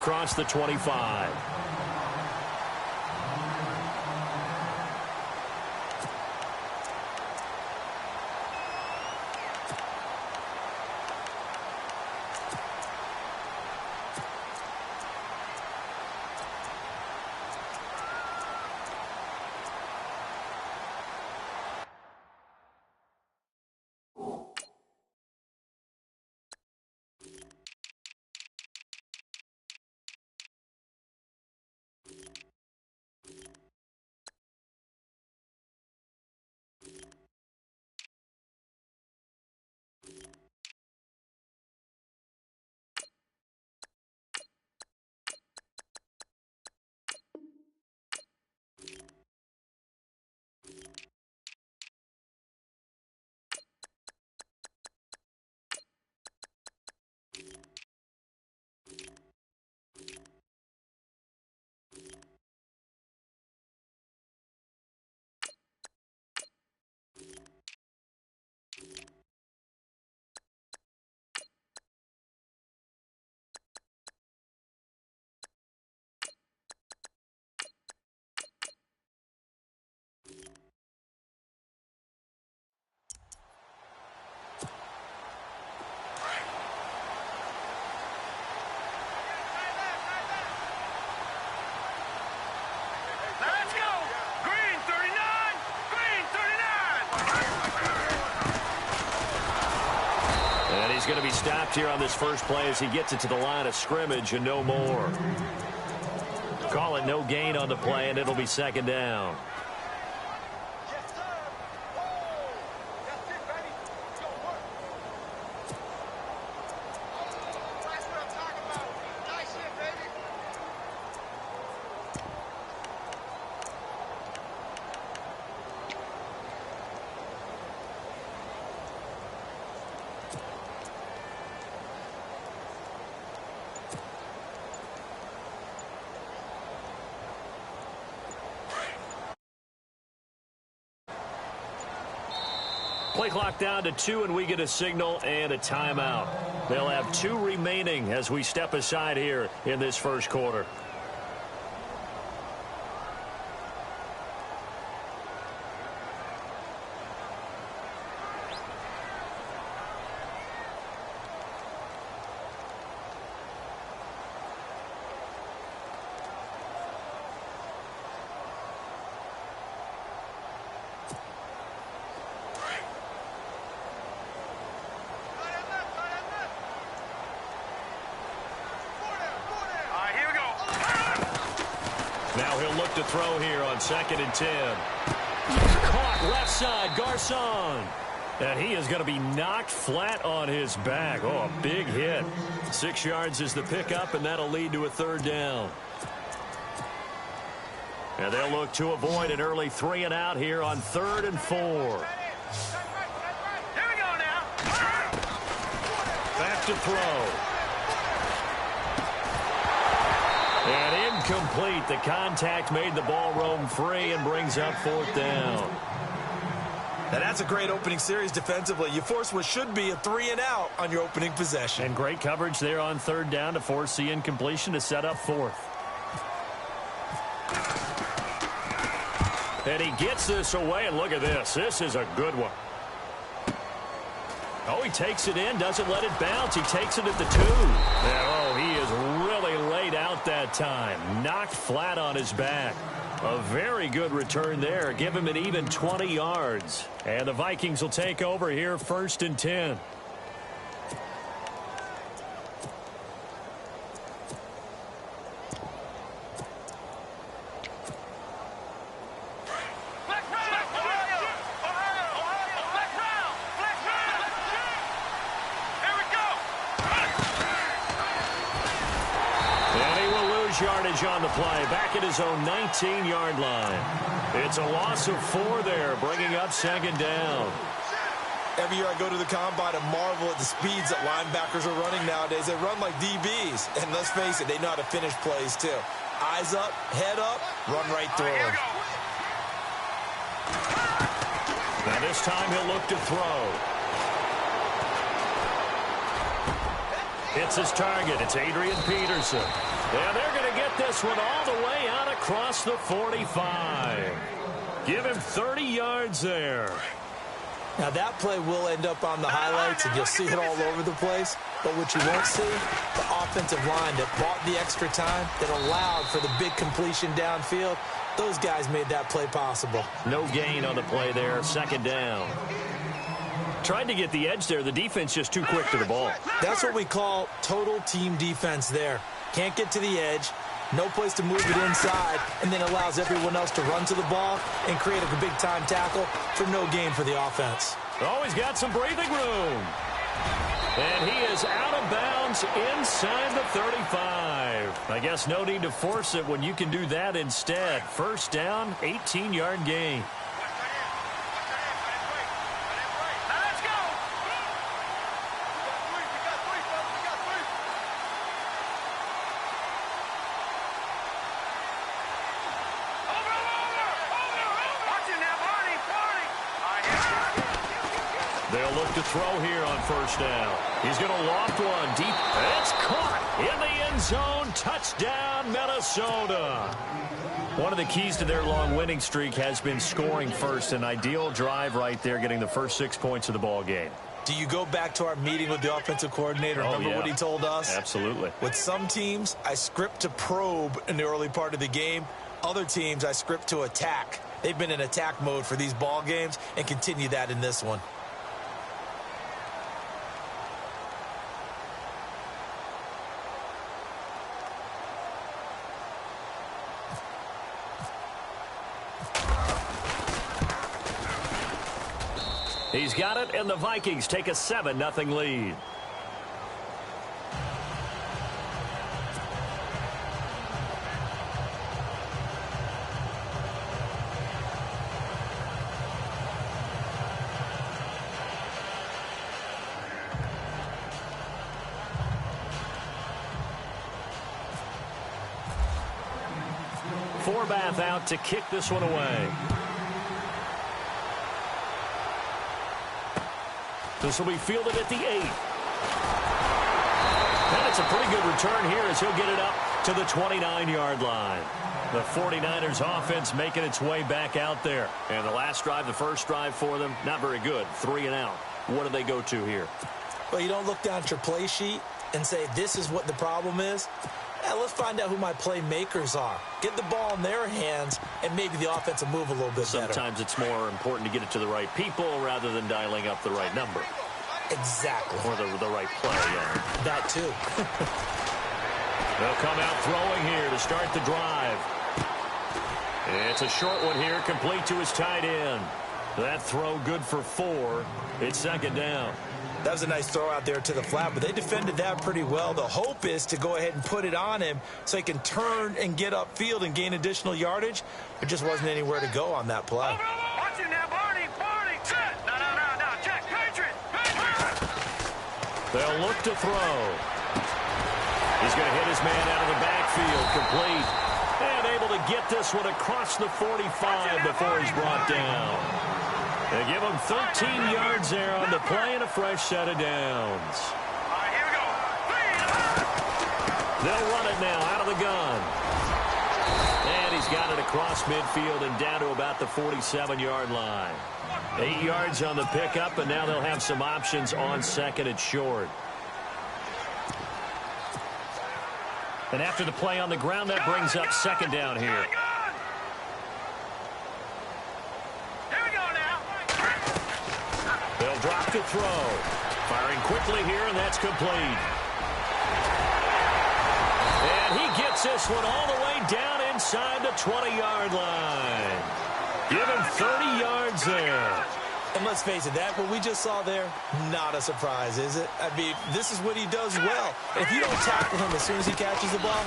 across the 25. He's going to be stopped here on this first play as he gets it to the line of scrimmage and no more. Call it no gain on the play, and it'll be second down. Play clock down to 2, and we get a signal and a timeout. They'll have 2 remaining as we step aside here in this first quarter. Now he'll look to throw here on 2nd and 10. Caught left side, Garcon. And he is going to be knocked flat on his back. Oh, a big hit. 6 yards is the pickup, and that'll lead to a 3rd down. And they'll look to avoid an early 3 and out here on 3rd and 4. Here we go now. Back to throw. And incomplete. The contact made the ball roam free and brings up 4th down. Now that's a great opening series defensively. You force what should be a 3 and out on your opening possession. And great coverage there on 3rd down to force the incompletion to set up 4th. And he gets this away, and look at this. This is a good one. Oh, he takes it in, doesn't let it bounce. He takes it at the 2. And, oh, he is really laid out that time. Knocked flat on his back. A very good return there. Give him an even 20 yards. And the Vikings will take over here 1st and 10. Yardage on the play, back at his own 19-yard line. It's a loss of 4 there, bringing up 2nd down. Every year I go to the combine and marvel at the speeds that linebackers are running nowadays. They run like DBs, and let's face it, they know how to finish plays too. Eyes up, head up, run right through them. Now this time he'll look to throw. Hits his target. It's Adrian Peterson. And they're going to get this one all the way out across the 45. Give him 30 yards there. Now, that play will end up on the highlights, and you'll see it all over the place. But what you won't see, the offensive line that bought the extra time, that allowed for the big completion downfield, those guys made that play possible. No gain on the play there. Second down. Tried to get the edge there. The defense just too quick to the ball. That's what we call total team defense there. Can't get to the edge, no place to move it inside, and then allows everyone else to run to the ball and create a big-time tackle for no gain for the offense. Always got some breathing room. And he is out of bounds inside the 35. I guess no need to force it when you can do that instead. First down, 18-yard gain. They'll look to throw here on first down. He's going to loft one deep. It's caught in the end zone. Touchdown, Minnesota. One of the keys to their long winning streak has been scoring first. An ideal drive right there, getting the first 6 points of the ball game. Do you go back to our meeting with the offensive coordinator? Remember what he told us? Absolutely. With some teams, I script to probe in the early part of the game. Other teams, I script to attack. They've been in attack mode for these ball games and continue that in this one. He's got it, and the Vikings take a 7-0 lead. Forbath out to kick this one away. This will be fielded at the 8. And it's a pretty good return here as he'll get it up to the 29-yard line. The 49ers offense making its way back out there. And the last drive, the first drive for them, not very good. 3 and out. What do they go to here? Well, you don't look down at your play sheet and say, this is what the problem is. Let's find out who my playmakers are. Get the ball in their hands, and maybe the offense will move a little bit better. Sometimes it's more important to get it to the right people rather than dialing up the right number. Exactly. Or the right play, yeah. That too. They'll come out throwing here to start the drive. It's a short one here, complete to his tight end. That throw good for 4. It's second down. That was a nice throw out there to the flat, but they defended that pretty well. The hope is to go ahead and put it on him so he can turn and get upfield and gain additional yardage. There just wasn't anywhere to go on that play. Watch it now, Barney. Set. No. Check. Patriot. They'll look to throw. He's going to hit his man out of the backfield, complete. And able to get this one across the 45 before he's brought down. They give him 13 yards there on the play and a fresh set of downs. All right, here we go. They'll run it now out of the gun. And he's got it across midfield and down to about the 47-yard line. 8 yards on the pickup, and now they'll have some options on second and short. And after the play on the ground, that brings up second down here. They'll drop to throw. Firing quickly here, and that's complete. And he gets this one all the way down inside the 20-yard line. Give him 30 yards there. And let's face it, that what we just saw there, not a surprise, is it? I mean, this is what he does well. If you don't tackle him as soon as he catches the ball,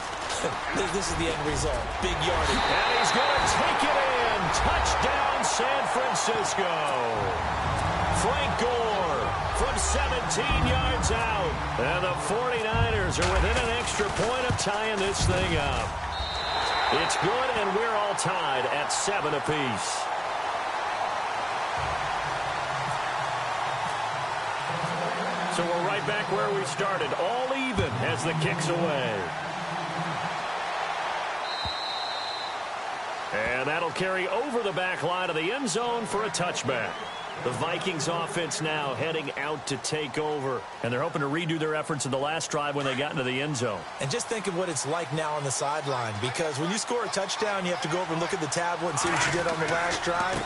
this is the end result. Big yardage. And he's going to take it in. Touchdown, San Francisco. Frank Gore from 17 yards out. And the 49ers are within an extra point of tying this thing up. It's good, and we're all tied at 7 apiece. So we're right back where we started, all even as the kick's away. And that'll carry over the back line of the end zone for a touchback. The Vikings offense now heading out to take over. And they're hoping to redo their efforts in the last drive when they got into the end zone. And just think of what it's like now on the sideline. Because when you score a touchdown, you have to go over and look at the tablet and see what you did on the last drive.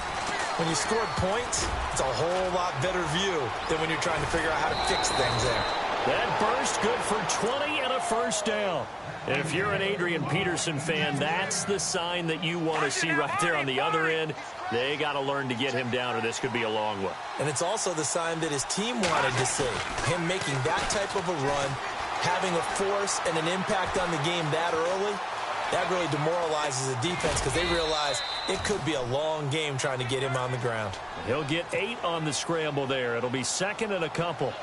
When you scored points, it's a whole lot better view than when you're trying to figure out how to fix things there. That burst good for 20 and a first down. If you're an Adrian Peterson fan, that's the sign that you want to see right there on the other end. They got to learn to get him down, or this could be a long one. And it's also the sign that his team wanted to see. Him making that type of a run, having a force and an impact on the game that early, that really demoralizes the defense because they realize it could be a long game trying to get him on the ground. He'll get 8 on the scramble there. It'll be second and a couple.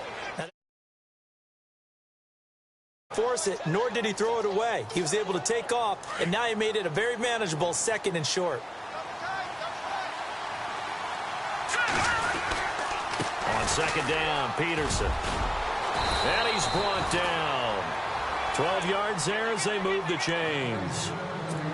Force it, nor did he throw it away. He was able to take off, and now he made it a very manageable second and short. On second down, Peterson. And he's brought down. 12 yards there as they move the chains.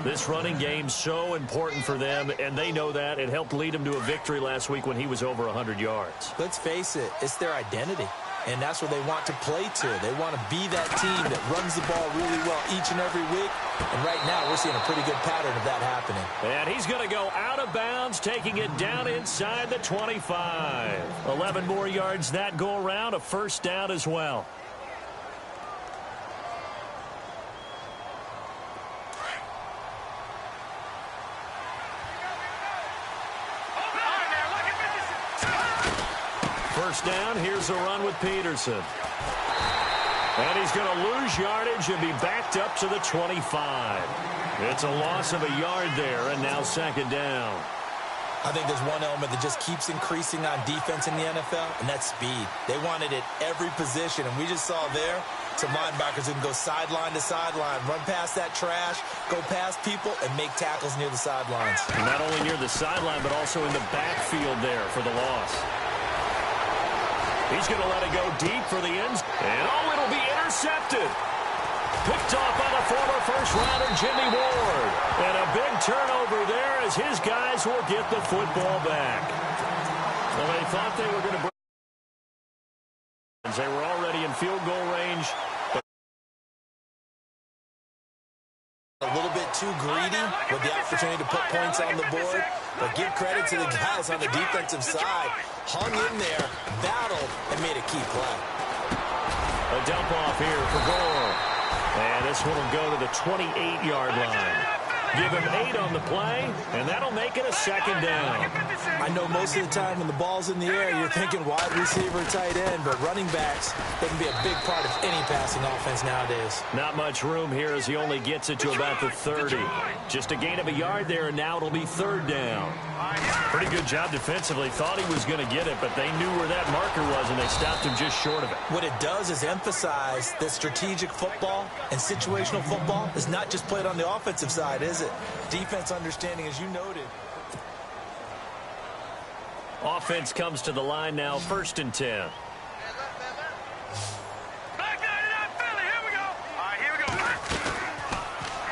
This running game's so important for them, and they know that. It helped lead them to a victory last week when he was over 100 yards. Let's face it, it's their identity. And that's what they want to play to. They want to be that team that runs the ball really well each and every week. And right now, we're seeing a pretty good pattern of that happening. And he's going to go out of bounds, taking it down inside the 25. 11 more yards that go around, a first down as well. First down, here's a run with Peterson. And he's going to lose yardage and be backed up to the 25. It's a loss of a yard there, and now second down. I think there's one element that just keeps increasing on defense in the NFL, and that's speed. They want it at every position, and we just saw there some linebackers who can go sideline to sideline, run past that trash, go past people, and make tackles near the sidelines. And not only near the sideline, but also in the backfield there for the loss. He's going to let it go deep for the ends. And, oh, it'll be intercepted. Picked off by the former first-rounder Jimmy Ward. And a big turnover there as his guys will get the football back. Well, they thought they were going to bring. They were already in field goal range. A little bit too greedy with the opportunity to put points on the board. But give credit to the guys on the defensive side. Hung in there, battled, and made a key play. A dump off here for Gore. And this one will go to the 28-yard line. Give him 8 on the play, and that'll make it a second down. I know most of the time when the ball's in the air, you're thinking wide receiver, tight end, but running backs, they can be a big part of any passing offense nowadays. Not much room here as he only gets it to about the 30. Just a gain of a yard there, and now it'll be third down. Pretty good job defensively. Thought he was going to get it, but they knew where that marker was, and they stopped him just short of it. What it does is emphasize that strategic football and situational football is not just played on the offensive side, is it? Defense understanding, as you noted. Offense comes to the line now, 1st and 10.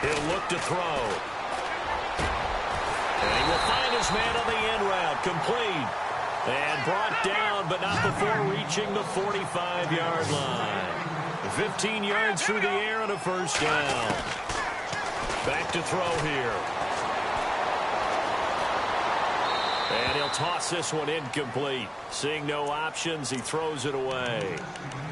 He'll look to throw. And he will find his man on the end route, complete. And brought down, but not before reaching the 45-yard line. 15 yards through the air and a first down. Back to throw here. And he'll toss this one incomplete. Seeing no options, he throws it away.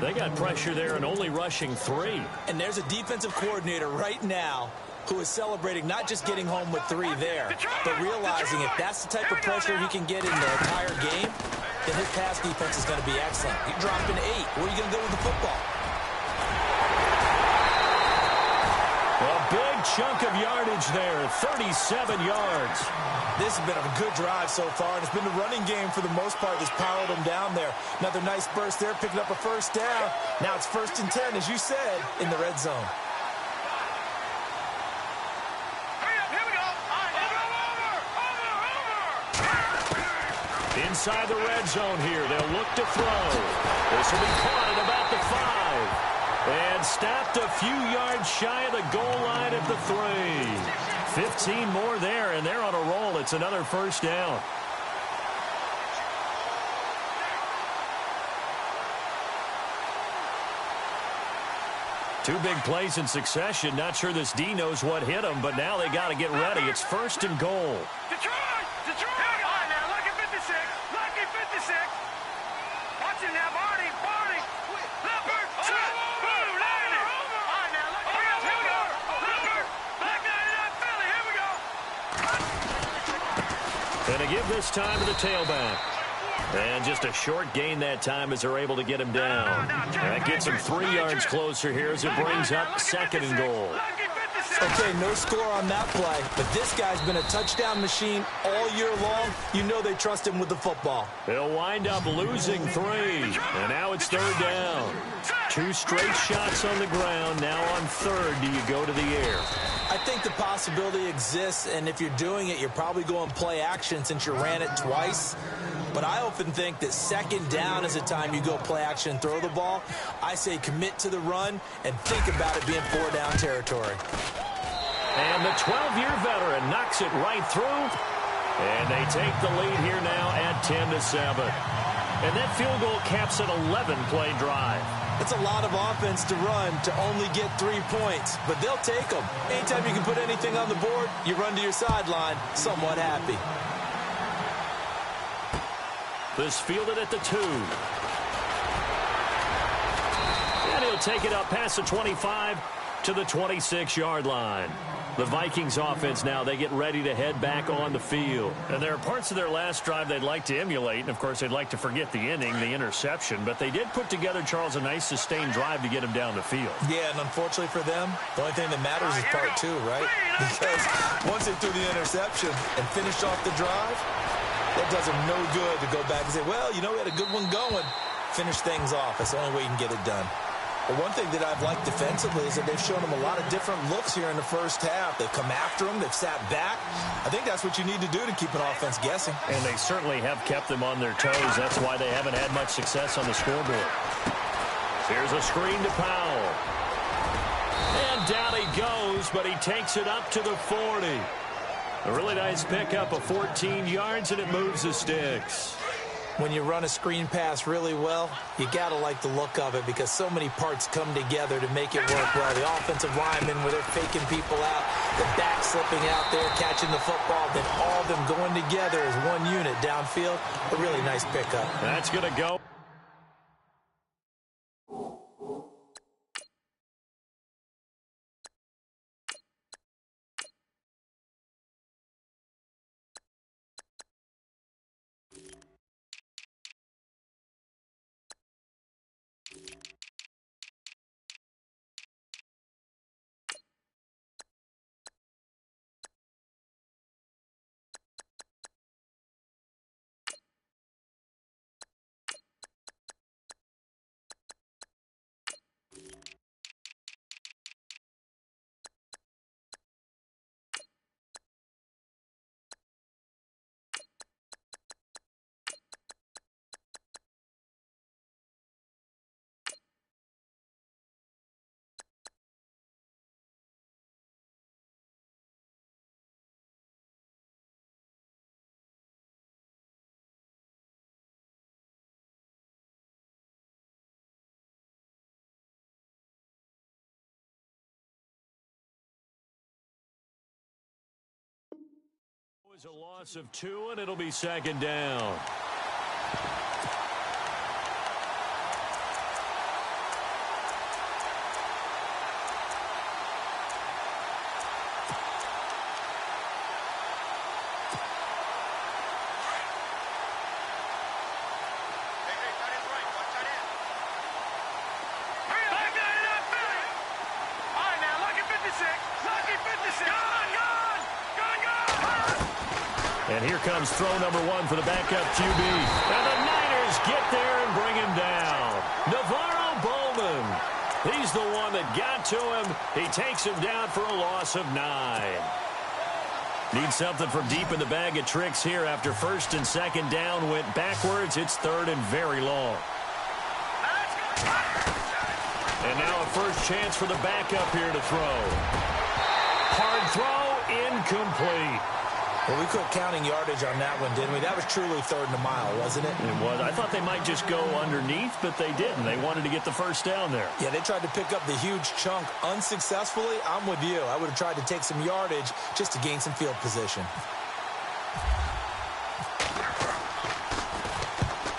They got pressure there and only rushing 3. And there's a defensive coordinator right now who is celebrating not just getting home with 3 there, but realizing if that's the type of pressure he can get in the entire game, then his pass defense is going to be excellent. He dropped an 8. Where are you going to go with the football? A big chunk of yardage there, 37 yards. This has been a good drive so far, and it's been the running game for the most part that's powered them down there. Another nice burst there, picking up a first down. Now it's 1st and 10, as you said, in the red zone. Inside the red zone here. They'll look to throw. This will be caught at about the 5. And stopped a few yards shy of the goal line at the 3. 15 more there, and they're on a roll. It's another first down. Two big plays in succession. Not sure this D knows what hit him, but now they got to get ready. It's first and goal. Detroit! Detroit! All right, now, lucky 56. Lucky 56. Watch it now, Barney. Barney. Leopard. Set. Boom. Landed. All right, now, lucky. Here we go. Leopard. Back 99 Philly. Here we go. And to give this time to the tailback. And just a short gain that time as they're able to get him down. That gets him 3 yards closer here as it brings up second and goal. Okay, no score on that play, but this guy's been a touchdown machine all year long. You know they trust him with the football. They'll wind up losing 3, and now it's third down. 2 straight shots on the ground. Now on third, do you go to the air? I think the possibility exists, and if you're doing it, you're probably going play action since you ran it twice. But I often think that second down is the time you go play action and throw the ball. I say commit to the run and think about it being 4-down territory. And the 12-year veteran knocks it right through. And they take the lead here now at 10-7. And that field goal caps an 11-play drive. It's a lot of offense to run to only get 3 points, but they'll take them. Anytime you can put anything on the board, you run to your sideline somewhat happy. This fielded at the 2. And he'll take it up past the 25 to the 26-yard line. The Vikings offense now, they get ready to head back on the field. And there are parts of their last drive they'd like to emulate. And, of course, they'd like to forget the inning, the interception. But they did put together, Charles, a nice sustained drive to get him down the field. Yeah, and unfortunately for them, the only thing that matters is part 2, right? Because once they threw the interception and finished off the drive, that does them no good to go back and say, well, you know, we had a good one going. Finish things off. That's the only way you can get it done. But one thing that I've liked defensively is that they've shown them a lot of different looks here in the first half. They've come after them. They've sat back. I think that's what you need to do to keep an offense guessing. And they certainly have kept them on their toes. That's why they haven't had much success on the scoreboard. Here's a screen to Powell. And down he goes, but he takes it up to the 40. A really nice pickup of 14 yards, and it moves the sticks. When you run a screen pass really well, you got to like the look of it because so many parts come together to make it work well. The offensive linemen where they're faking people out, the back slipping out there, catching the football, then all of them going together as one unit downfield. A really nice pickup. That's going to go. It was a loss of 2, and it'll be second down. And here comes throw number 1 for the backup QB. And the Niners get there and bring him down. Navarro Bowman. He's the one that got to him. He takes him down for a loss of 9. Need something from deep in the bag of tricks here after first and second down went backwards. It's third and very long. And now a first chance for the backup here to throw. Hard throw, incomplete. Well, we quit counting yardage on that one, didn't we? That was truly third and a mile, wasn't it? It was. I thought they might just go underneath, but they didn't. They wanted to get the first down there. Yeah, they tried to pick up the huge chunk unsuccessfully. I'm with you. I would have tried to take some yardage just to gain some field position.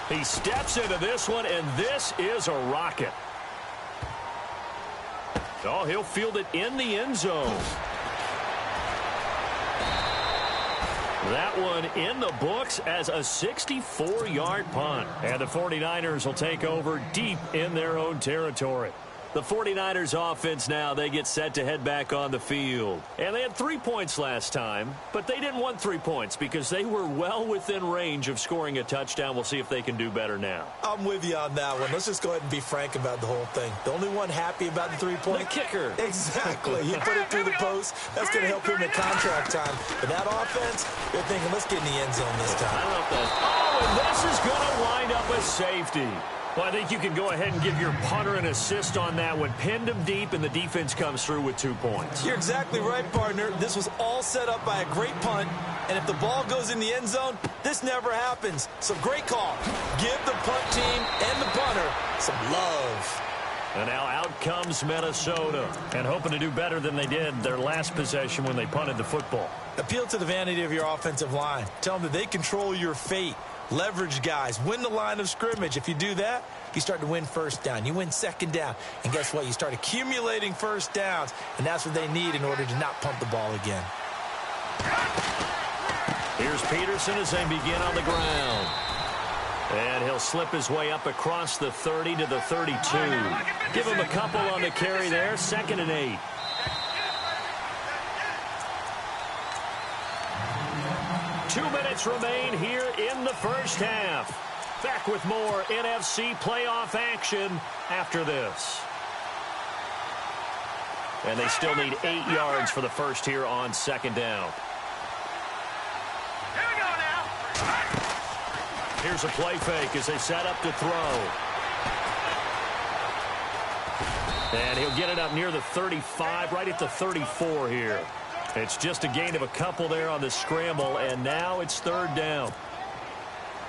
He steps into this one, and this is a rocket. Oh, he'll field it in the end zone. That one in the books as a 64-yard punt. And the 49ers will take over deep in their own territory. The 49ers offense now, they get set to head back on the field. And they had 3 points last time, but they didn't want 3 points because they were well within range of scoring a touchdown. We'll see if they can do better now. I'm with you on that one. Let's just go ahead and be frank about the whole thing. The only one happy about the 3-point? The kicker. Exactly. He put it through the post. That's going to help him at contract time. But that offense, they're thinking, let's get in the end zone this time. I love that. Oh, and this is going to wind up a safety. Well, I think you can go ahead and give your punter an assist on that one. Pinned him deep, and the defense comes through with 2 points. You're exactly right, partner. This was all set up by a great punt, and if the ball goes in the end zone, this never happens. So great call. Give the punt team and the punter some love. And now out comes Minnesota, and hoping to do better than they did their last possession when they punted the football. Appeal to the vanity of your offensive line. Tell them that they control your fate. Leverage guys. Win the line of scrimmage. If you do that, you start to win first down. You win second down. And guess what? You start accumulating first downs. And that's what they need in order to not punt the ball again. Here's Peterson as they begin on the ground. And he'll slip his way up across the 30 to the 32. Give him a couple on the carry there. 2nd and 8. Two minutes remain here in the first half. Back with more NFC playoff action after this. And they still need 8 yards for the first here on 2nd down. Here we go now. Here's a play fake as they set up to throw. And he'll get it up near the 35, right at the 34 here. It's just a gain of a couple there on the scramble, and now it's 3rd down.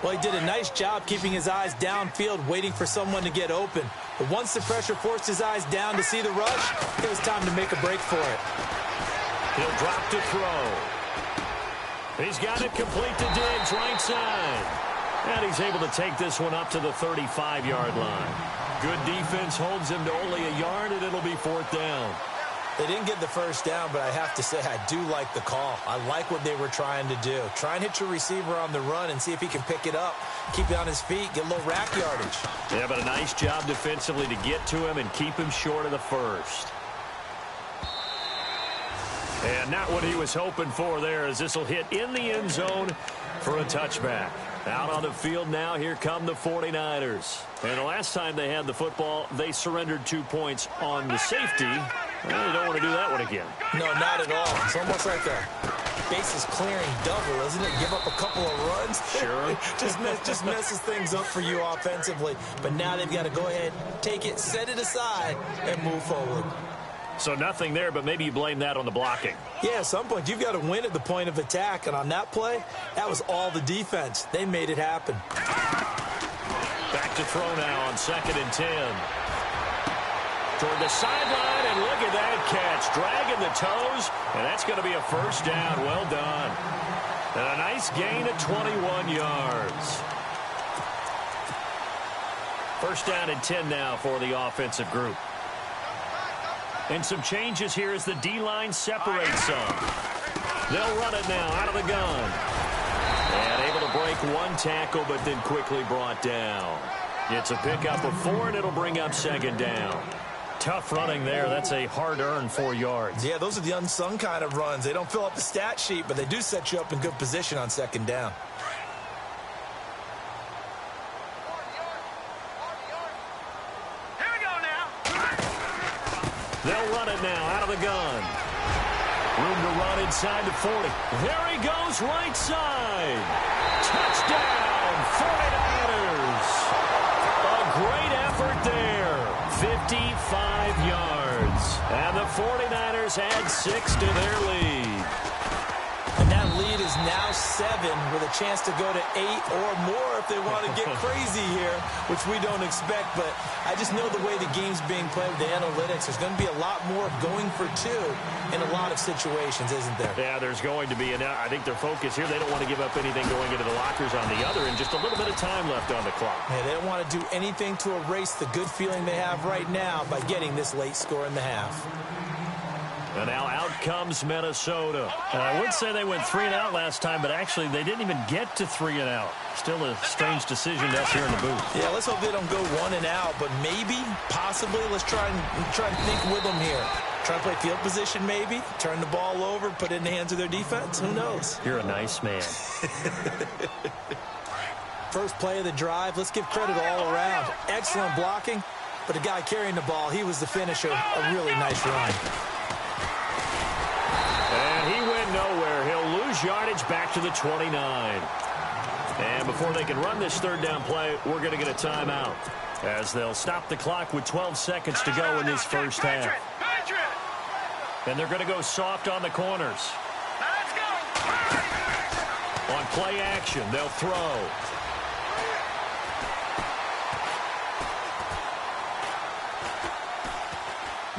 Well, he did a nice job keeping his eyes downfield, waiting for someone to get open. But once the pressure forced his eyes down to see the rush, it was time to make a break for it. He'll drop to throw. He's got it complete to Diggs, right side. And he's able to take this one up to the 35-yard line. Good defense holds him to only a yard, and it'll be 4th down. They didn't get the first down, but I have to say I do like the call. I like what they were trying to do. Try and hit your receiver on the run and see if he can pick it up. Keep it on his feet, get a little rack yardage. Yeah, but a nice job defensively to get to him and keep him short of the first. And not what he was hoping for there, as this will hit in the end zone for a touchback. Out on the field now, here come the 49ers. And the last time they had the football, they surrendered 2 points on the safety. Well, they don't want to do that one again. No, not at all. It's almost like a bases clearing double, isn't it? Give up a couple of runs. Sure. just messes things up for you offensively. But now they've got to go ahead, take it, set it aside, and move forward. So nothing there, but maybe you blame that on the blocking. Yeah, at some point, you've got to win at the point of attack. And on that play, that was all the defense. They made it happen. Back to throw now on 2nd and 10. Toward the sideline, and look at that catch. Dragging the toes, and that's going to be a first down. Well done. And a nice gain of 21 yards. First down and 10 now for the offensive group. And some changes here as the D-line separates some. They'll run it now out of the gun. And able to break one tackle, but then quickly brought down. It's a pickup of 4, and it'll bring up 2nd down. Tough running there. That's a hard-earned 4 yards. Yeah, those are the unsung kind of runs. They don't fill up the stat sheet, but they do set you up in good position on 2nd down. Here we go now. They'll run it now out of the gun. Room to run inside the 40. There he goes, right side. Touchdown, 49ers. A great effort there. 55 yards. And the 49ers add 6 to their lead. And that lead is now 7 with a chance to go to 8 or more if they want to get crazy here, which we don't expect. But I just know the way the game's being played with the analytics, there's going to be a lot more going for 2 in a lot of situations, isn't there? Yeah, there's going to be. And I think their focus here, they don't want to give up anything going into the lockers on the other, and just a little bit of time left on the clock. Yeah, they don't want to do anything to erase the good feeling they have right now by getting this late score in the half. And now out comes Minnesota. And I would say they went 3-and-out last time, but actually they didn't even get to 3-and-out. Still a strange decision to us here in the booth. Yeah, let's hope they don't go 1-and-out, but maybe, possibly, let's try and think with them here. Try to play field position maybe, turn the ball over, put it in the hands of their defense. Who knows? You're a nice man. First play of the drive, let's give credit all around. Excellent blocking, but the guy carrying the ball, he was the finisher. A really nice run. And he went nowhere. He'll lose yardage back to the 29. And before they can run this third down play, we're going to get a timeout, as they'll stop the clock with 12 seconds to go in this first half. And they're going to go soft on the corners. On play action, they'll throw.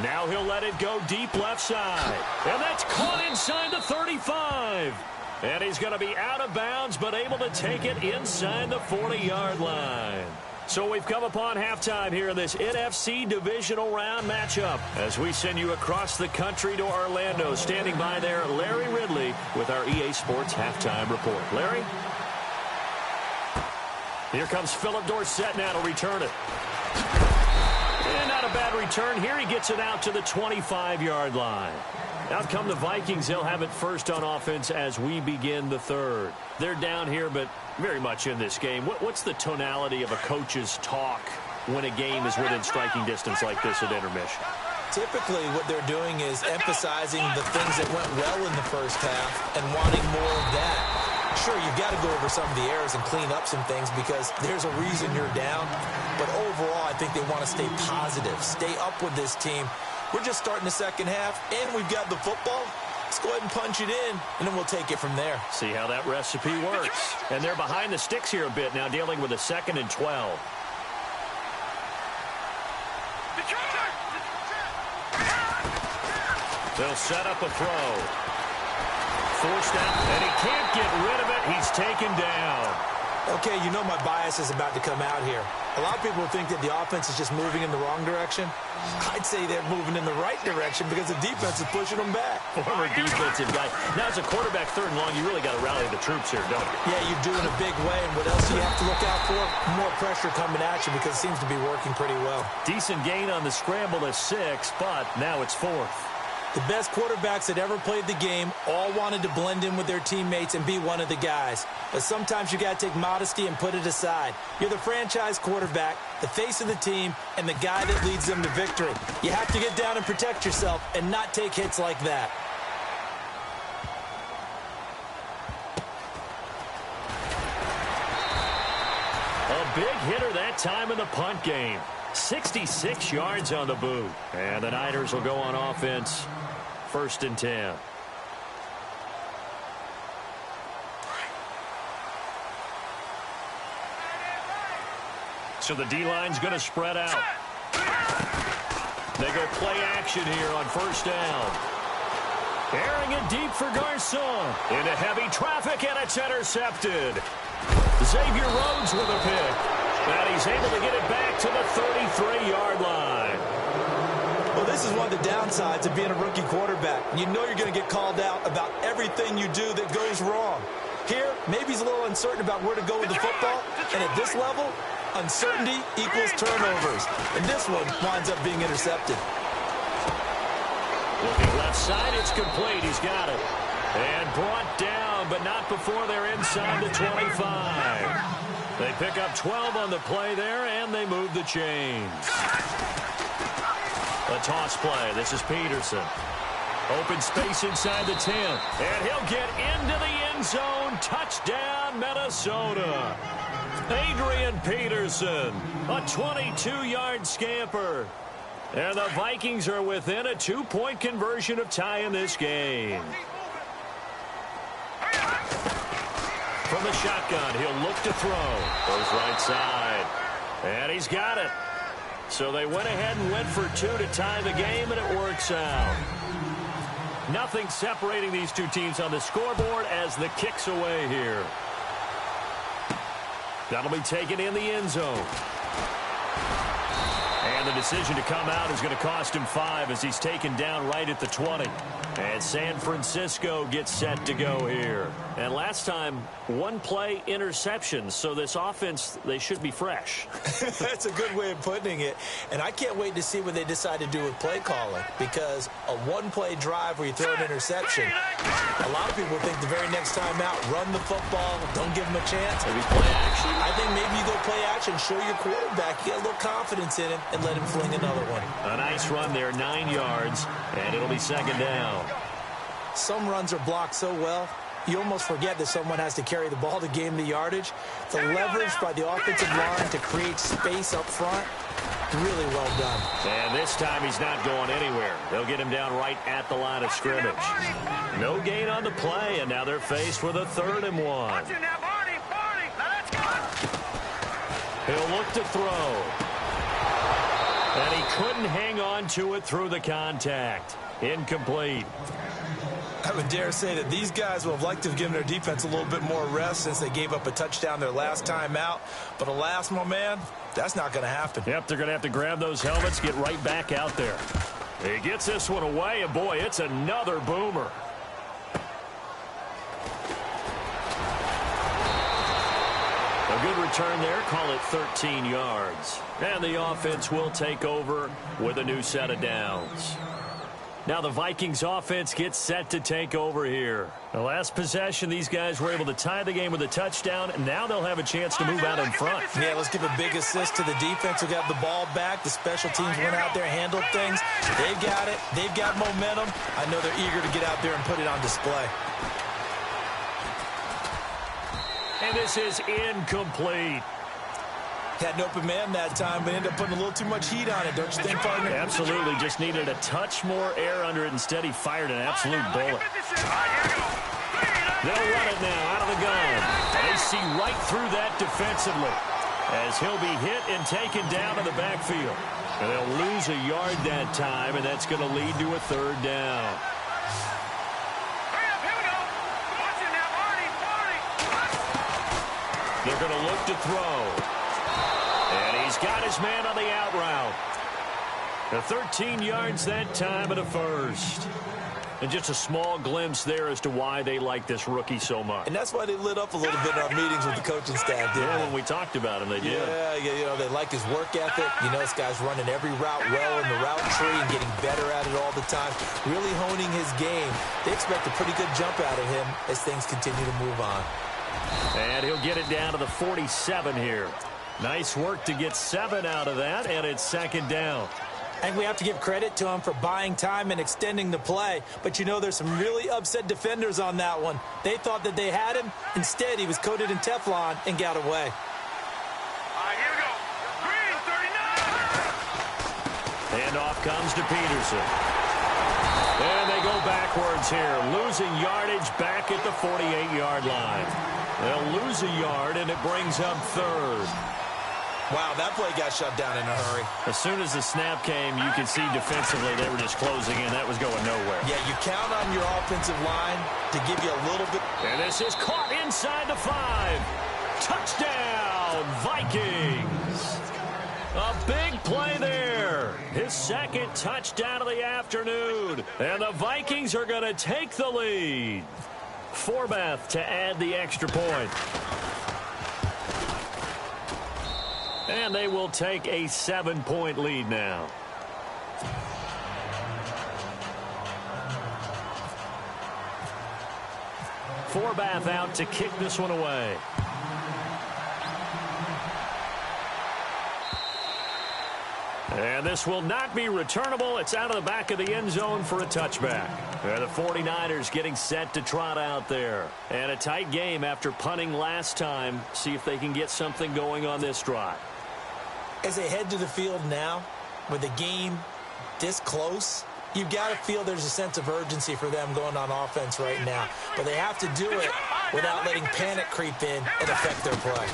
Now he'll let it go deep left side. And that's caught inside the 35. And he's going to be out of bounds, but able to take it inside the 40-yard line. So we've come upon halftime here in this NFC divisional round matchup, as we send you across the country to Orlando. Standing by there, Larry Ridley with our EA Sports halftime report. Larry? Here comes Philip Dorsett now to return it. And not a bad return here. He gets it out to the 25-yard line. Out come the Vikings. They'll have it first on offense as we begin the third. They're down here, but very much in this game. What's the tonality of a coach's talk when a game is within striking distance like this at intermission? Typically, what they're doing is emphasizing the things that went well in the first half and wanting more of that. Sure, you've got to go over some of the errors and clean up some things because there's a reason you're down. But overall, I think they want to stay positive, stay up with this team. We're just starting the second half, and we've got the football. Let's go ahead and punch it in, and then we'll take it from there. See how that recipe works. And they're behind the sticks here a bit now, dealing with a 2nd and 12. They'll set up a throw. Forced out, and he can't get rid of it. He's taken down. Okay, you know my bias is about to come out here. A lot of people think that the offense is just moving in the wrong direction. I'd say they're moving in the right direction because the defense is pushing them back. Former defensive guy. Now, as a quarterback, 3rd and long, you really got to rally the troops here, don't you? Yeah, you do in a big way. And what else do you have to look out for? More pressure coming at you because it seems to be working pretty well. Decent gain on the scramble to 6, but now it's 4th. The best quarterbacks that ever played the game all wanted to blend in with their teammates and be one of the guys. But sometimes you got to take modesty and put it aside. You're the franchise quarterback, the face of the team, and the guy that leads them to victory. You have to get down and protect yourself and not take hits like that. A big hitter that time in the punt game. 66 yards on the boot. And the Niners will go on offense. 1st and 10. So the D-line's going to spread out. They go play action here on 1st down. Airing it deep for Garcon. Into heavy traffic, and it's intercepted. Xavier Rhodes with a pick. And he's able to get it back to the 33-yard line. Well, this is one of the downsides of being a rookie quarterback. You know you're going to get called out about everything you do that goes wrong. Here, maybe he's a little uncertain about where to go with the football. And at this level, uncertainty equals turnovers. And this one winds up being intercepted. Looking left side, it's complete. He's got it. And brought down, but not before they're inside the 25. They pick up 12 on the play there, and they move the chains. A toss play. This is Peterson. Open space inside the 10. And he'll get into the end zone. Touchdown, Minnesota. Adrian Peterson, a 22-yard scamper. And the Vikings are within a 2-point conversion of tying this game. From the shotgun, he'll look to throw. Goes right side. And he's got it. So they went ahead and went for 2 to tie the game, and it works out. Nothing separating these two teams on the scoreboard as the kick's away here. That'll be taken in the end zone. And the decision to come out is going to cost him 5 as he's taken down right at the 20. And San Francisco gets set to go here. And last time, 1 play interception. So this offense, they should be fresh. That's a good way of putting it. And I can't wait to see what they decide to do with play calling. Because a 1-play drive where you throw an interception, a lot of people think the very next time out, run the football, don't give them a chance. Maybe play action. I think maybe you go play action, show your quarterback, get a little confidence in him, and let him fling another one. A nice run there, 9 yards, and it'll be second down. Some runs are blocked so well, you almost forget that someone has to carry the ball to gain the yardage. The leverage by the offensive line to create space up front, really well done. And this time he's not going anywhere. They'll get him down right at the line of scrimmage. No gain on the play, and now they're faced with a 3rd and 1. He'll look to throw. And he couldn't hang on to it through the contact. Incomplete. I would dare say that these guys would have liked to have given their defense a little bit more rest since they gave up a touchdown their last time out. But alas, my man, that's not going to happen. Yep, they're going to have to grab those helmets, get right back out there. He gets this one away, and boy, it's another boomer. A good return there, call it 13 yards. And the offense will take over with a new set of downs. Now the Vikings offense gets set to take over here. The last possession, these guys were able to tie the game with a touchdown, and now they'll have a chance to move out in front. Yeah, let's give a big assist to the defense who got the ball back. The special teams went out there, handled things. They've got it. They've got momentum. I know they're eager to get out there and put it on display. And this is incomplete. Had an open man that time, but ended up putting a little too much heat on it, don't you think, partner? Absolutely. Just needed a touch more air under it. Instead, he fired an absolute bullet. They'll run it now out of the gun. They see right through that defensively as he'll be hit and taken down in the backfield. And they'll lose a yard that time, and that's going to lead to a 3rd down. They're going to look to throw. And he's got his man on the out route. The 13 yards that time and a 1st. And just a small glimpse there as to why they like this rookie so much. And that's why they lit up a little bit in our meetings with the coaching staff, didn't they? When we talked about him, they did. Yeah, you know, they like his work ethic. You know, this guy's running every route well in the route tree and getting better at it all the time. Really honing his game. They expect a pretty good jump out of him as things continue to move on. And he'll get it down to the 47 here. Nice work to get 7 out of that, and it's second down. I think we have to give credit to him for buying time and extending the play. But, you know, there's some really upset defenders on that one. They thought that they had him. Instead, he was coated in Teflon and got away. All right, here we go. Green, 39. And off comes to Peterson. And they go backwards here, losing yardage back at the 48-yard line. They'll lose a yard, and it brings up 3rd. Wow, that play got shut down in a hurry. As soon as the snap came, you could see defensively they were just closing in. That was going nowhere. Yeah, you count on your offensive line to give you a little bit. And this is caught inside the 5. Touchdown, Vikings. A big play there. His 2nd touchdown of the afternoon. And the Vikings are going to take the lead. Forbath to add the extra point. And they will take a 7-point lead now. Forbath out to kick this one away. And this will not be returnable. It's out of the back of the end zone for a touchback. The 49ers getting set to trot out there. And a tight game after punting last time. See if they can get something going on this drive. As they head to the field now, with the game this close, you've got to feel there's a sense of urgency for them going on offense right now. But they have to do it without letting panic creep in and affect their play.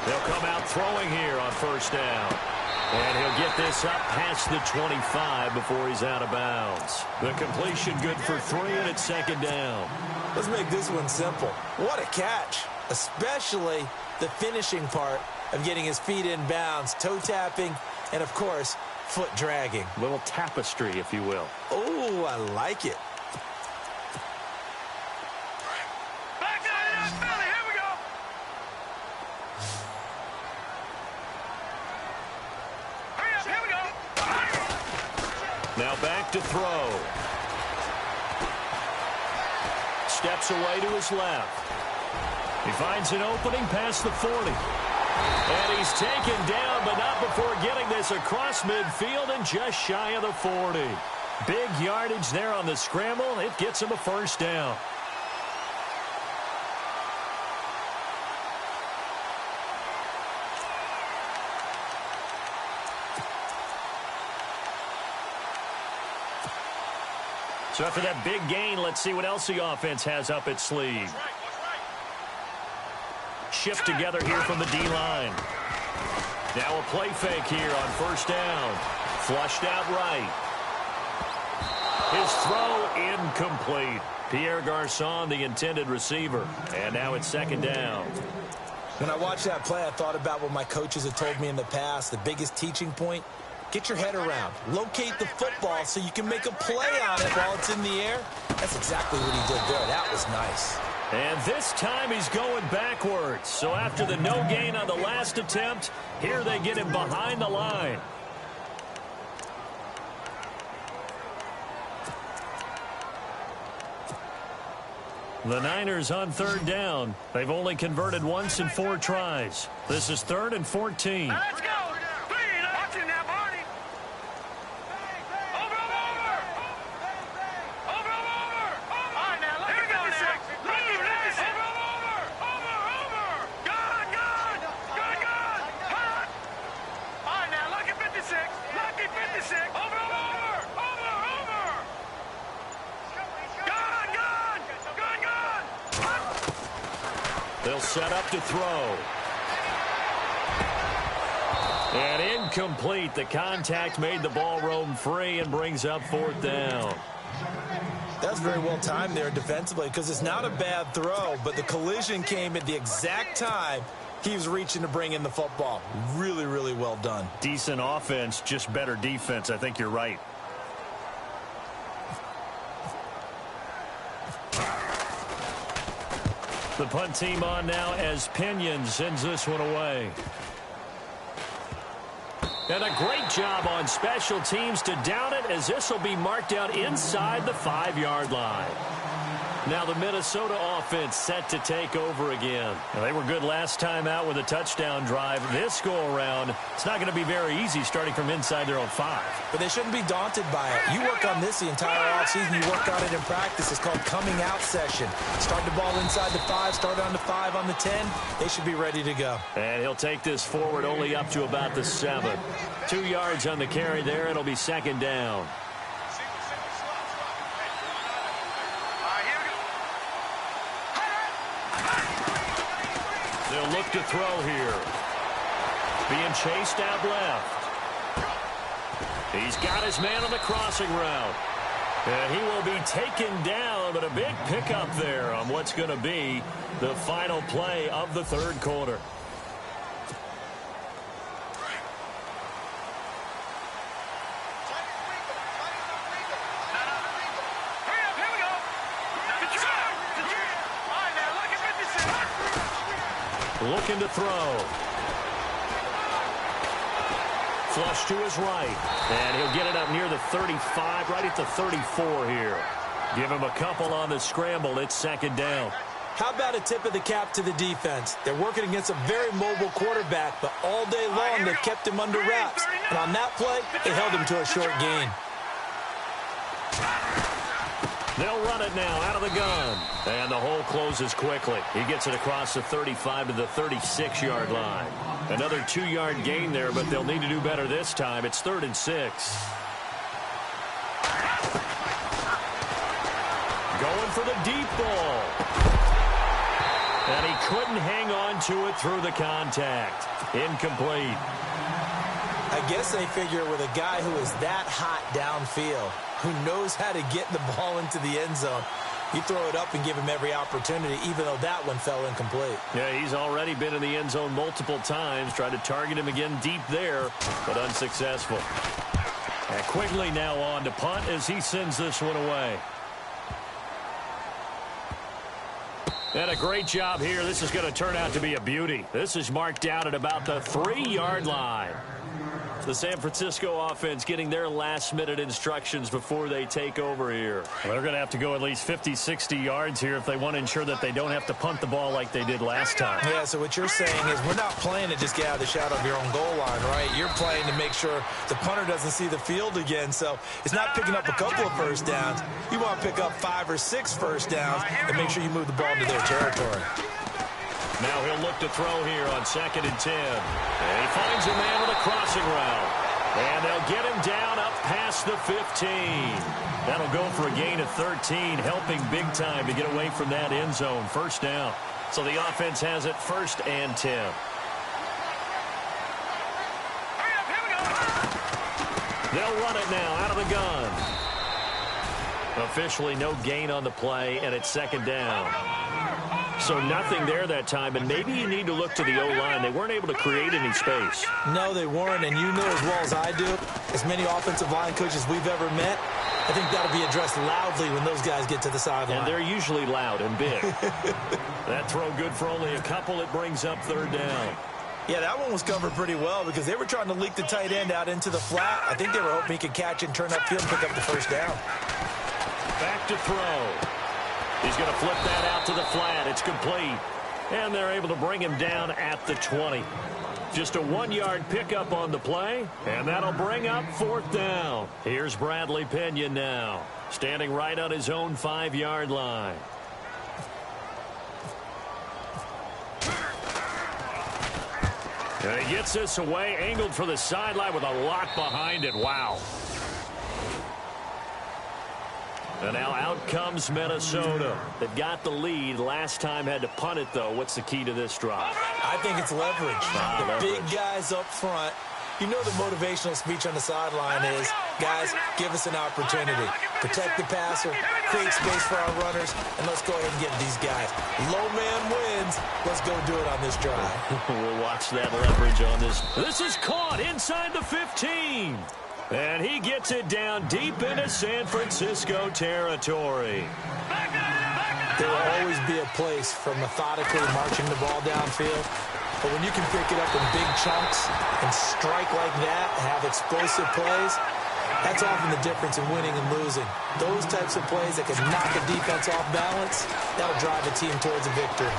They'll come out throwing here on first down. And he'll get this up past the 25 before he's out of bounds. The completion good for 3, and it's second down. Let's make this one simple. What a catch, especially the finishing part of getting his feet in bounds, toe tapping, and, of course, foot dragging. Little tapestry, if you will. Oh, I like it. Back down, Philly. Here we go. Hurry up. Here we go. Now back to throw. Steps away to his left. He finds an opening past the 40. And he's taken down, but not before getting this across midfield and just shy of the 40. Big yardage there on the scramble. It gets him a first down. So after that big gain, let's see what else the offense has up its sleeve. Shift together here from the D-line. Now a play fake here on first down. Flushed out right. His throw incomplete. Pierre Garçon, the intended receiver. And now it's second down. When I watched that play, I thought about what my coaches have told me in the past. The biggest teaching point, get your head around. Locate the football so you can make a play on it while it's in the air. That's exactly what he did there. That was nice. And this time he's going backwards. So after the no gain on the last attempt, here they get him behind the line. The Niners on third down. They've only converted once in 4 tries. This is 3rd and 14. Let's go. Watch it now, Barney. Over. All right, now, here we go now. Over. Good. Hot. All right, now, lucky 56. Lucky 56. Over. Good. They'll set up to throw. And incomplete. The contact made the ball roam free and brings up 4th down. That's very well timed there defensively because it's not a bad throw, but the collision came at the exact time he was reaching to bring in the football. Really, really well done. Decent offense, just better defense. I think you're right. The punt team on now as Pinion sends this one away. And a great job on special teams to down it, as this will be marked out inside the 5-yard line. Now the Minnesota offense set to take over again. Now, they were good last time out with a touchdown drive. This go-around, it's not going to be very easy starting from inside their own 5. But they shouldn't be daunted by it. You work on this the entire offseason. You work on it in practice. It's called coming out session. Start the ball inside the 5, start on the 5 on the 10. They should be ready to go. And he'll take this forward only up to about the 7. 2 yards on the carry there. It'll be second down. They'll look to throw here. Being chased out left. He's got his man on the crossing route. And he will be taken down, but a big pickup there on what's going to be the final play of the 3rd quarter. Looking to throw. Flush to his right. And he'll get it up near the 35, right at the 34 here. Give him a couple on the scramble. It's second down. How about a tip of the cap to the defense? They're working against a very mobile quarterback, but all day long they kept him under wraps. And on that play, they held him to a short gain. They'll run it now out of the gun. And the hole closes quickly. He gets it across the 35 to the 36-yard line. Another 2-yard gain there, but they'll need to do better this time. It's 3rd and 6. Going for the deep ball. And he couldn't hang on to it through the contact. Incomplete. I guess they figure with a guy who is that hot downfield, who knows how to get the ball into the end zone, you throw it up and give him every opportunity, even though that one fell incomplete. Yeah, he's already been in the end zone multiple times. Tried to target him again deep there, but unsuccessful. And Quigley now on to punt as he sends this one away. And a great job here. This is going to turn out to be a beauty. This is marked down at about the 3-yard line. The San Francisco offense getting their last-minute instructions before they take over here. Well, they're going to have to go at least 50, 60 yards here if they want to ensure that they don't have to punt the ball like they did last time. Yeah, so what you're saying is we're not playing to just get out of the shadow of your own goal line, right? You're playing to make sure the punter doesn't see the field again. So it's not picking up a couple of first downs. You want to pick up 5 or 6 first downs and make sure you move the ball into their territory. Now he'll look to throw here on 2nd and 10. And he finds a man with a crossing route. And they'll get him down up past the 15. That'll go for a gain of 13, helping big time to get away from that end zone. First down. So the offense has it 1st and 10. They'll run it now out of the gun. Officially no gain on the play, and it's 2nd down. So nothing there that time, and maybe you need to look to the O-line. They weren't able to create any space. No, they weren't, and you know as well as I do, as many offensive line coaches we've ever met, I think that'll be addressed loudly when those guys get to the sideline. And they're usually loud and big. That throw good for only a couple. It brings up 3rd down. Yeah, that one was covered pretty well because they were trying to leak the tight end out into the flat. I think they were hoping he could catch and turn upfield and pick up the first down. Back to throw. He's going to flip that out to the flat. It's complete. And they're able to bring him down at the 20. Just a 1-yard pickup on the play, and that'll bring up 4th down. Here's Bradley Pena now, standing right on his own 5-yard line. And he gets this away, angled for the sideline with a lot behind it. Wow. And now out comes Minnesota. They've got the lead. Last time had to punt it, though. What's the key to this drive? I think it's leverage. Big guys up front. You know the motivational speech on the sideline is, guys, give us an opportunity. Protect the passer, create space for our runners, and let's go ahead and get these guys. Low man wins. Let's go do it on this drive. We'll watch that leverage on this. This is caught inside the 15. And he gets it down deep into San Francisco territory. There will always be a place for methodically marching the ball downfield. But when you can pick it up in big chunks and strike like that, have explosive plays, that's often the difference in winning and losing. Those types of plays that can knock a defense off balance, that'll drive a team towards a victory.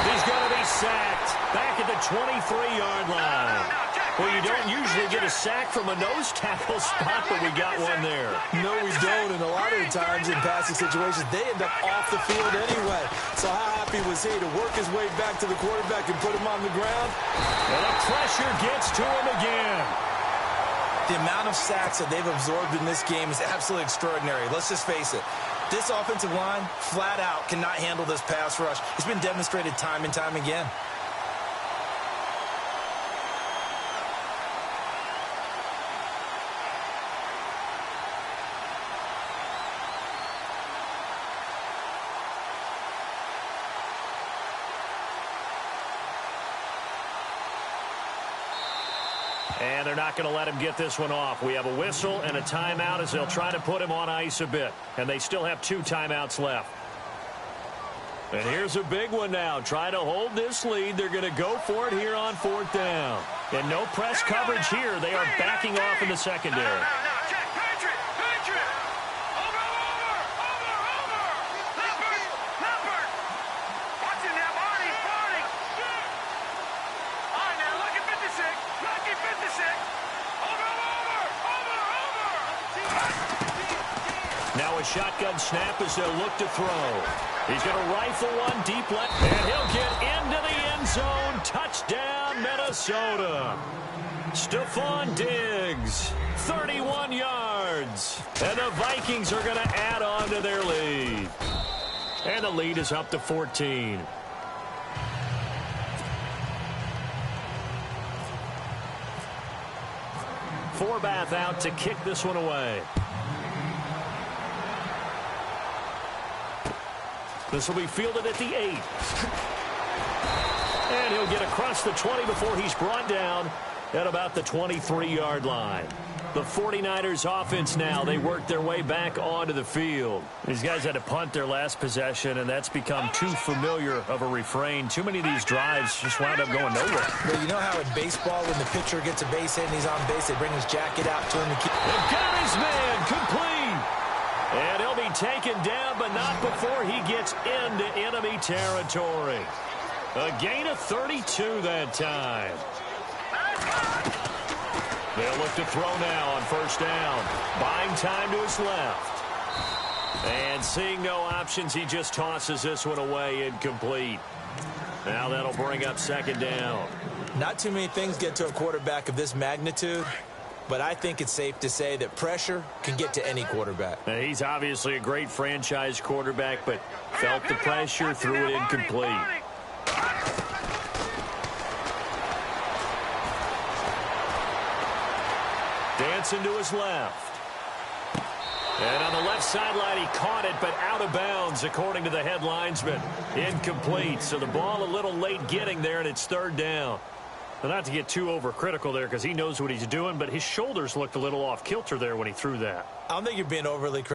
He's going to be sacked back at the 23-yard line. Well, you don't usually get a sack from a nose tackle spot, but we got one there. No, we don't, and a lot of the times in passing situations, they end up off the field anyway. So how happy was he to work his way back to the quarterback and put him on the ground? And the pressure gets to him again. The amount of sacks that they've absorbed in this game is absolutely extraordinary. Let's just face it. This offensive line, flat out, cannot handle this pass rush. It's been demonstrated time and time again. And they're not going to let him get this one off. We have a whistle and a timeout as they'll try to put him on ice a bit. And they still have 2 timeouts left. And here's a big one now. Try to hold this lead. They're going to go for it here on 4th down. And no press coverage here. They are backing off in the secondary. shotgun snap as they'll look to throw. He's going to rifle one deep left, and he'll get into the end zone. Touchdown, Minnesota. Stephon Diggs, 31 yards. And the Vikings are going to add on to their lead. And the lead is up to 14. Forbath out to kick this one away. This will be fielded at the 8. And he'll get across the 20 before he's brought down at about the 23-yard line. The 49ers offense now, they work their way back onto the field. These guys had to punt their last possession, and that's become too familiar of a refrain. Too many of these drives just wound up going nowhere. Well, you know how in baseball, when the pitcher gets a base hit and he's on base, they bring his jacket out to him to keep... They've got his man complete. And he'll be taken down, but not before he gets into enemy territory. A gain of 32 that time. They'll look to throw now on first down. Buying time to his left. And seeing no options, he just tosses this one away incomplete. Now that'll bring up second down. Not too many things get to a quarterback of this magnitude, but I think it's safe to say that pressure can get to any quarterback. Now, he's obviously a great franchise quarterback, but felt the pressure, threw it incomplete. Dancing to his left. And on the left sideline, he caught it, but out of bounds, according to the head linesman. Incomplete, so the ball a little late getting there, and it's third down. Well, not to get too overcritical there because he knows what he's doing, but his shoulders looked a little off kilter there when he threw that. I don't think you're being overly critical.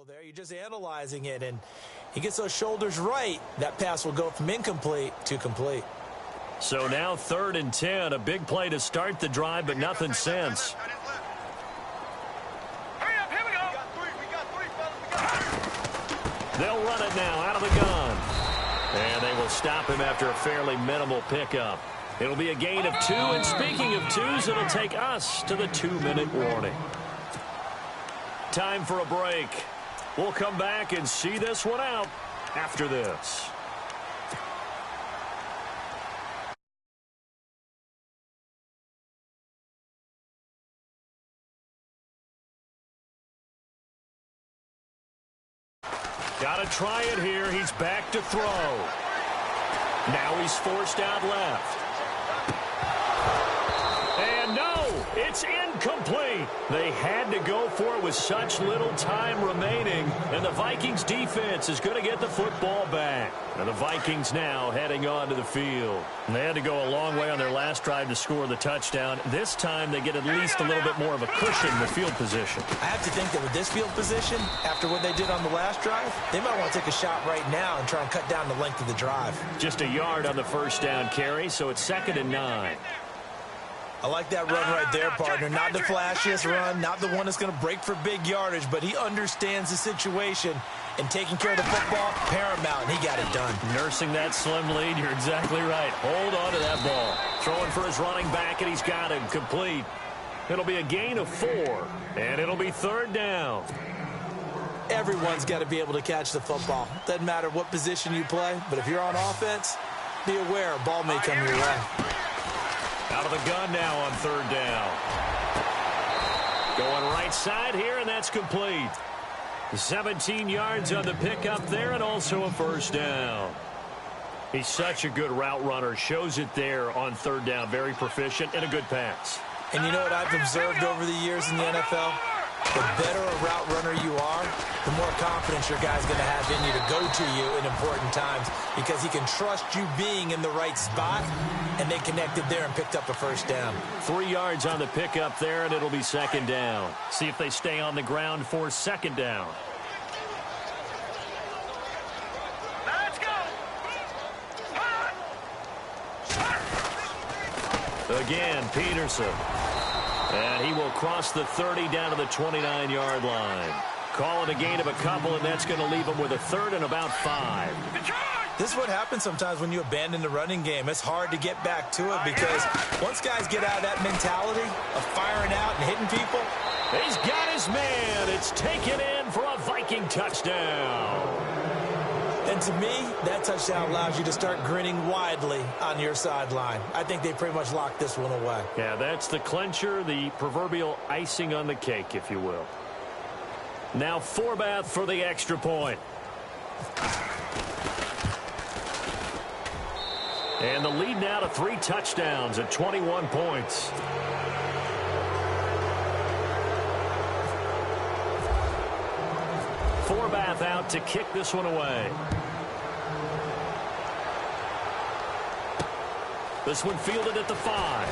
There, you're just analyzing it, and he gets those shoulders right. That pass will go from incomplete to complete. So now 3rd and 10, a big play to start the drive, but nothing since. Hurry up, here we go. They'll run it now out of the gun. And they will stop him after a fairly minimal pickup. It'll be a gain of 2, and speaking of 2s, it'll take us to the 2-minute warning. Time for a break. We'll come back and see this one out after this. Got to try it here. He's back to throw. Now he's forced out left. And no, it's incomplete. They had to go for it with such little time remaining, and the Vikings defense is going to get the football back. And the Vikings now heading onto the field. And they had to go a long way on their last drive to score the touchdown. This time they get at least a little bit more of a cushion with field position. I have to think that with this field position, after what they did on the last drive, they might want to take a shot right now and try and cut down the length of the drive. Just a yard on the first down carry, so it's 2nd and 9. I like that run right there, partner. Not the flashiest run, not the one that's going to break for big yardage, but he understands the situation, and taking care of the football, paramount, and he got it done. Nursing that slim lead, you're exactly right. Hold on to that ball. Throwing for his running back, and he's got him complete. It'll be a gain of 4, and it'll be 3rd down. Everyone's got to be able to catch the football. Doesn't matter what position you play, but if you're on offense, be aware a ball may come your way. Out of the gun now on 3rd down. Going right side here, and that's complete. 17 yards on the pickup there, and also a 1st down. He's such a good route runner. Shows it there on 3rd down. Very proficient and a good pass. And you know what I've observed over the years in the NFL? The better a route runner you are, the more confidence your guy's going to have in you to go to you in important times, because he can trust you being in the right spot, and they connected there and picked up a 1st down. 3 yards on the pickup there, and it'll be 2nd down. See if they stay on the ground for 2nd down. Again, Peterson. And he will cross the 30 down to the 29-yard line. Call it a gain of a couple, and that's going to leave him with a third and about 5. This is what happens sometimes when you abandon the running game. It's hard to get back to it because once guys get out of that mentality of firing out and hitting people. He's got his man. It's taken in for a Viking touchdown. And to me, that touchdown allows you to start grinning widely on your sideline. I think they pretty much locked this one away. Yeah, that's the clincher, the proverbial icing on the cake, if you will. Now Forbath for the extra point. And the lead now to 3 touchdowns at 21 points. Forbath out to kick this one away. This one fielded at the 5.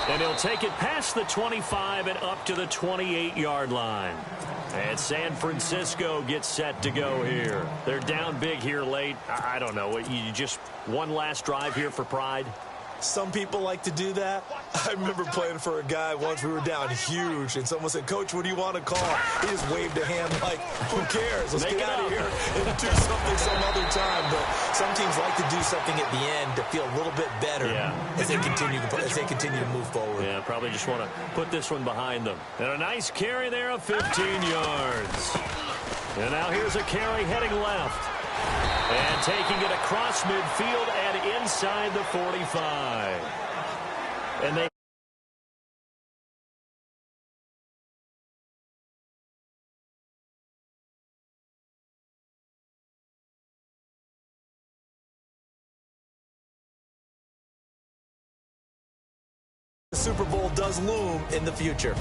And he'll take it past the 25 and up to the 28-yard line. And San Francisco gets set to go here. They're down big here late. I don't know. You just one last drive here for pride? Some people like to do that. I remember playing for a guy once. We were down huge, and someone said, "Coach, what do you want to call?" He just waved a hand like, who cares? Let's get out of here and do something some other time. But some teams like to do something at the end to feel a little bit better as they continue to move forward. Yeah, probably just want to put this one behind them. And a nice carry there of 15 yards. And now here's a carry heading left. And taking it across midfield and inside the 45. And they the Super Bowl does loom in the future.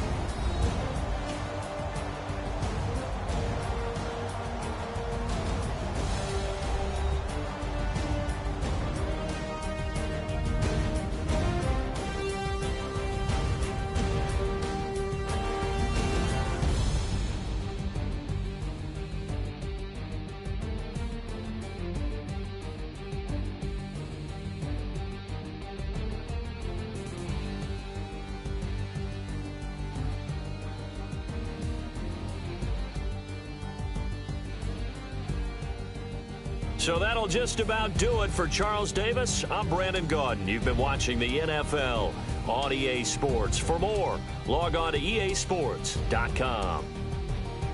So that'll just about do it for Charles Davis. I'm Brandon Gaudin. You've been watching the NFL on EA Sports. For more, log on to easports.com.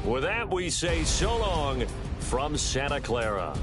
With that, we say so long from Santa Clara.